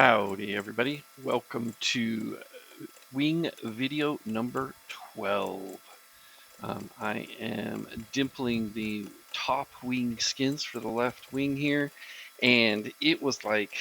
Howdy everybody, welcome to wing video number 12. I am dimpling the top wing skins for the left wing here, and it was like,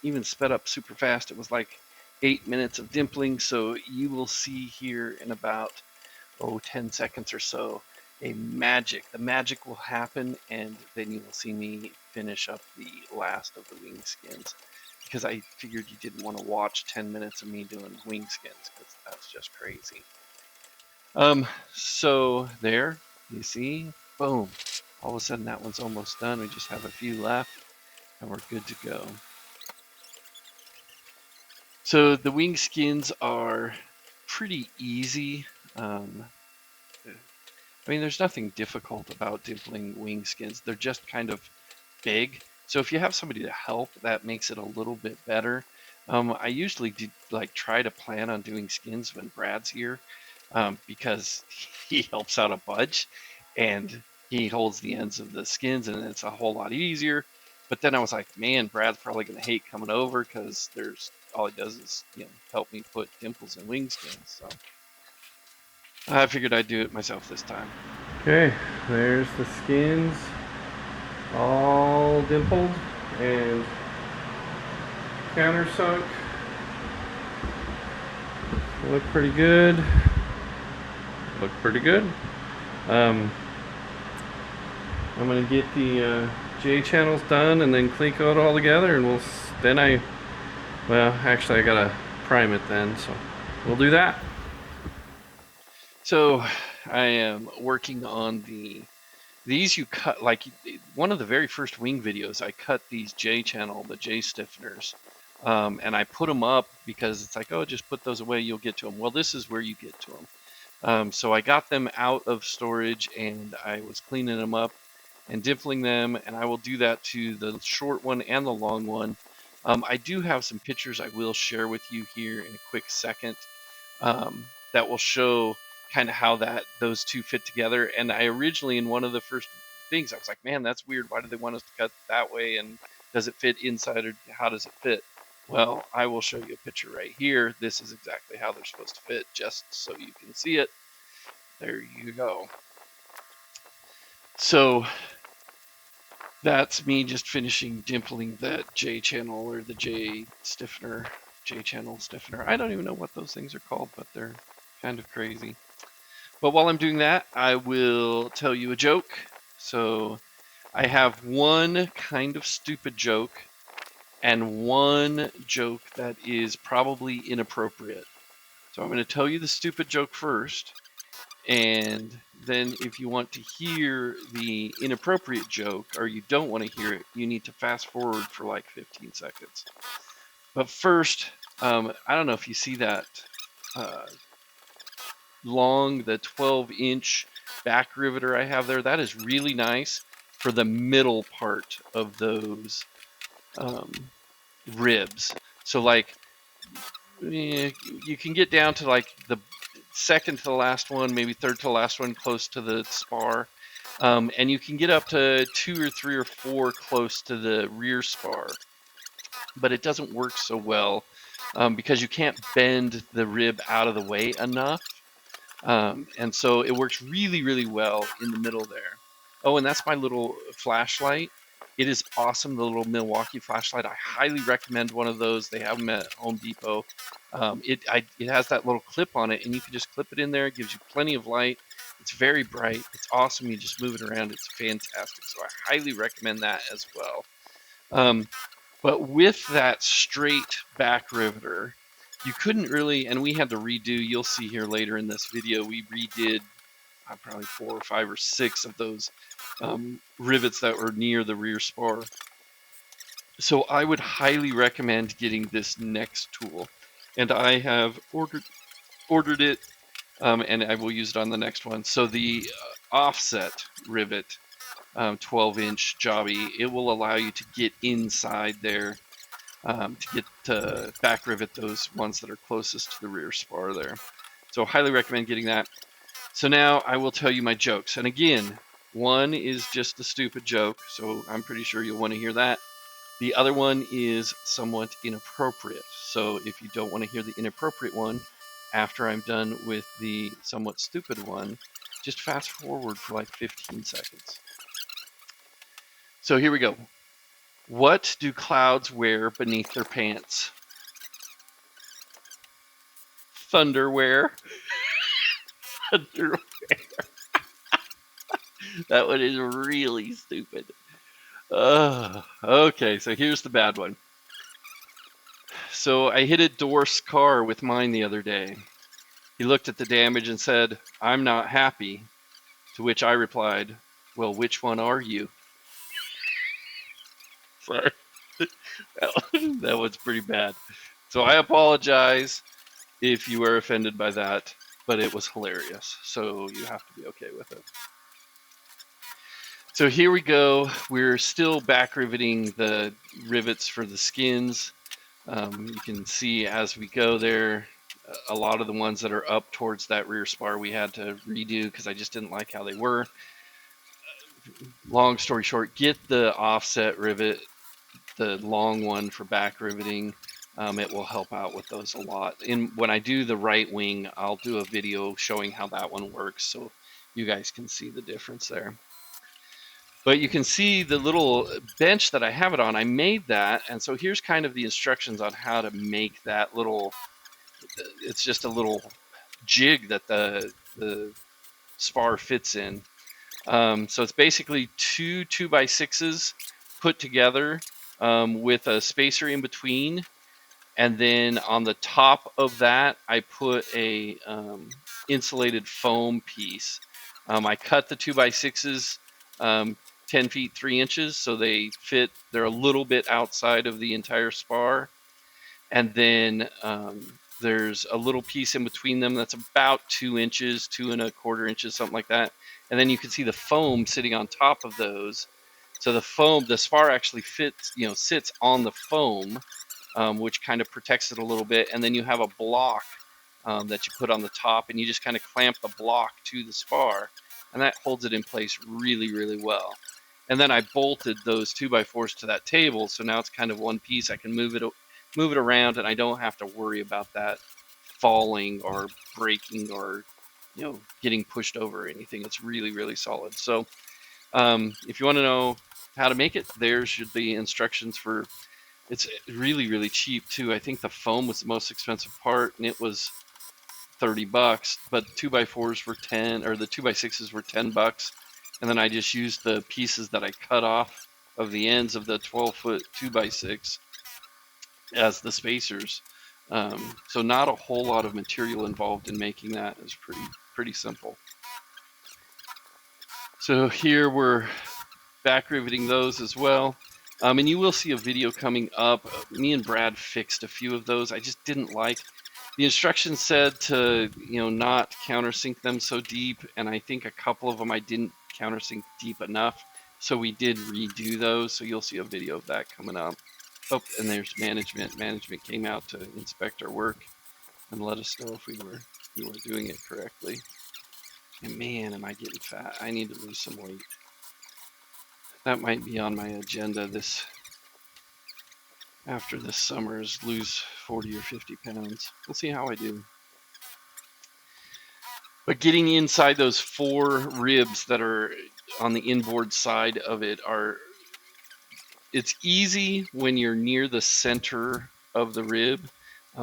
even sped up super fast, it was like 8 minutes of dimpling, so you will see here in about 10 seconds or so the magic will happen, and then you will see me finish up the last of the wing skins, because I figured you didn't want to watch 10 minutes of me doing wing skins, because that's just crazy. So there, you see, boom, all of a sudden that one's almost done. We just have a few left and we're good to go. So the wing skins are pretty easy. I mean, there's nothing difficult about dimpling wing skins. They're just kind of big. So if you have somebody to help, that makes it a little bit better. I usually try to plan on doing skins when Brad's here, because he helps out a bunch and he holds the ends of the skins, and it's a whole lot easier. But then I was like, man, Brad's probably gonna hate coming over because there's all he does is help me put dimples in wing skins. So I figured I'd do it myself this time. Okay, there's the skins all dimpled and countersunk. Look pretty good. I'm gonna get the J channels done and then clean coat all together, and actually I gotta prime it then, so we'll do that. So I am working on these you cut, like one of the very first wing videos, I cut these J channel, the J stiffeners, and I put them up because it's like, oh, just put those away, you'll get to them. Well, this is where you get to them. So I got them out of storage and I was cleaning them up and dimpling them, and I will do that to the short one and the long one. I do have some pictures I will share with you here in a quick second, that will show kind of how those two fit together. And I originally, in one of the first things, I was like, man, that's weird. Why do they want us to cut that way? And does it fit inside, or how does it fit? Well, I will show you a picture right here. This is exactly how they're supposed to fit, just so you can see it. There you go. So that's me just finishing dimpling that J channel, or the J channel stiffener. I don't even know what those things are called, but they're kind of crazy. But while I'm doing that, I will tell you a joke. So I have one kind of stupid joke and one joke that is probably inappropriate. So I'm going to tell you the stupid joke first, and then if you want to hear the inappropriate joke, or you don't want to hear it, you need to fast forward for like 15 seconds. But first, I don't know if you see that the 12-inch back riveter I have there. That is really nice for the middle part of those ribs. So like, you can get down to like the second to the last one, maybe third to the last one, close to the spar. And you can get up to 2 or 3 or 4 close to the rear spar. But it doesn't work so well because you can't bend the rib out of the way enough. And so it works really, really well in the middle there. Oh, and that's my little flashlight. It is awesome, the little Milwaukee flashlight. I highly recommend one of those. They have them at Home Depot. It has that little clip on it, and you can just clip it in there. It gives you plenty of light. It's very bright. It's awesome. You just move it around. It's fantastic. So I highly recommend that as well. But with that straight back riveter, you couldn't really, and we had to redo, you'll see here later in this video, we redid probably 4 or 5 or 6 of those rivets that were near the rear spar. So I would highly recommend getting this next tool. And I have ordered it, and I will use it on the next one. So the offset rivet, 12-inch jobby, it will allow you to get inside there, to get to back rivet those ones that are closest to the rear spar there. So highly recommend getting that. So now I will tell you my jokes. And again, one is just a stupid joke, so I'm pretty sure you'll want to hear that. The other one is somewhat inappropriate. So if you don't want to hear the inappropriate one after I'm done with the somewhat stupid one, just fast forward for like 15 seconds. So here we go. What do clouds wear beneath their pants? Thunderwear. Thunderwear. That one is really stupid. Okay, so here's the bad one. So I hit a dwarf's car with mine the other day. He looked at the damage and said, "I'm not happy." To which I replied, "Well, which one are you?" Sorry. That one's pretty bad. So I apologize if you were offended by that, but it was hilarious. So you have to be okay with it. So here we go. We're still back riveting the rivets for the skins. You can see as we go there, a lot of the ones that are up towards that rear spar we had to redo because I just didn't like how they were. Long story short, get the offset rivet, the long one for back riveting. It will help out with those a lot. When I do the right wing, I'll do a video showing how that one works so you guys can see the difference there. But you can see the little bench that I have it on. I made that, and so here's kind of the instructions on how to make that little. It's just a little jig that the spar fits in. So it's basically two 2x6s put together with a spacer in between, and then on the top of that, I put a insulated foam piece. I cut the 2x6s 10 feet 3 inches, so they fit. They're a little bit outside of the entire spar, and then there's a little piece in between them that's about 2 inches, 2.25 inches, something like that. And then you can see the foam sitting on top of those. So the spar actually fits, sits on the foam, which kind of protects it a little bit. And then you have a block that you put on the top, and you just kind of clamp the block to the spar, and that holds it in place really, really well. And then I bolted those 2x4s to that table, so now it's kind of one piece. I can move it around, and I don't have to worry about that falling or breaking or getting pushed over or anything. It's really, really solid. So if you want to know how to make it, there's the instructions for. It's really, really cheap too. I think the foam was the most expensive part, and it was $30. But 2x4s were 10, or the 2x6s were $10. And then I just used the pieces that I cut off of the ends of the 12-foot 2x6 as the spacers. So not a whole lot of material involved in making that. It's pretty simple. So here we're back riveting those as well. And you will see a video coming up. Me and Brad fixed a few of those. I just didn't like. The instructions said to, not countersink them so deep, and I think a couple of them I didn't countersink deep enough, so we did redo those. So you'll see a video of that coming up. Oh, and there's management. Management came out to inspect our work and let us know if we were doing it correctly. And man, am I getting fat? I need to lose some weight. That might be on my agenda after this summer, is lose 40 or 50 pounds. We'll see how I do. But getting inside those 4 ribs that are on the inboard side of it it's easy when you're near the center of the rib,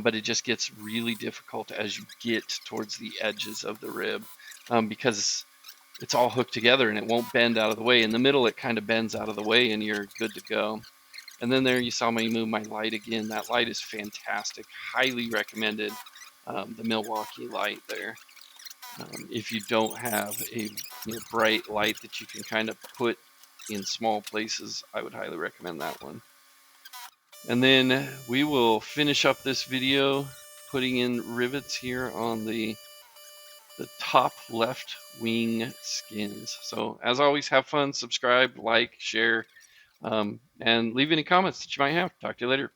but it just gets really difficult as you get towards the edges of the rib because it's all hooked together and it won't bend out of the way. In the middle, it kind of bends out of the way and you're good to go. And then there you saw me move my light again. That light is fantastic. Highly recommended, the Milwaukee light there. If you don't have a bright light that you can kind of put in small places, I would highly recommend that one. And then we will finish up this video putting in rivets here on the top left wing skins. So as always, have fun, subscribe, like, share, and leave any comments that you might have. Talk to you later.